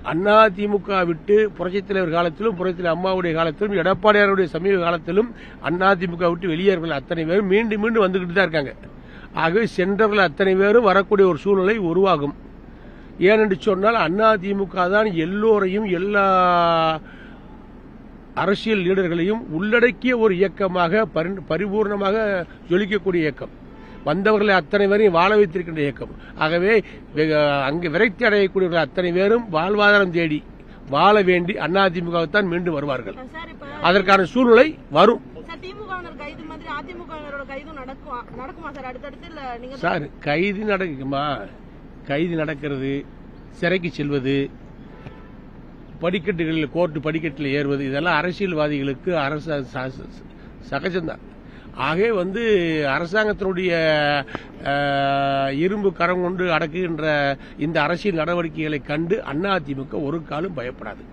அதிமுக விட்டு புரட்சித் தலைவர் காலத்திலும் புரட்சித் அம்மாவுடைய காலத்திலும் எடப்பாடியாருடைய சமீப காலத்திலும் அதிமுக விட்டு வெளியேறவர்கள் அத்தனை பேரும் மீண்டும் மீண்டும் வந்துகிட்டு தான் இருக்காங்க. ஆகவே சென்றவர்கள் அத்தனை பேரும் வரக்கூடிய ஒரு சூழ்நிலை உருவாகும். ஏனென்று சொன்னால் அதிமுக தான் எல்லோரையும் எல்லா அரசியல் லீடர்களையும் உள்ளடக்கிய ஒரு இயக்கமாக பரிபூர்ணமாக ஜொலிக்கக்கூடிய இயக்கம். வந்தவர்களை அத்தனை பேரையும் வாழ வைத்திருக்கின்ற இயக்கம். ஆகவே அங்கு விரக்தி அடையக்கூடியவர்கள் அத்தனை பேரும் வாழ்வாதாரம் தேடி வாழ வேண்டி அதிமுகத்தான் மீண்டும் வருவார்கள். அதற்கான சூழ்நிலை வரும். சார் கைது நடக்குமா? கைது நடக்கிறது, சிறைக்கு செல்வது, படிக்கட்டுகளில் கோர்ட்டு படிக்கட்டில் ஏறுவது, இதெல்லாம் அரசியல்வாதிகளுக்கு சகஜம்தான். ஆகவே அரசாங்கத்தினுடைய இரும்பு கரம் கொண்டு அடக்குகின்ற இந்த அரசியல் நடவடிக்கைகளை கண்டு அதிமுக ஒரு காலம் பயப்படாது.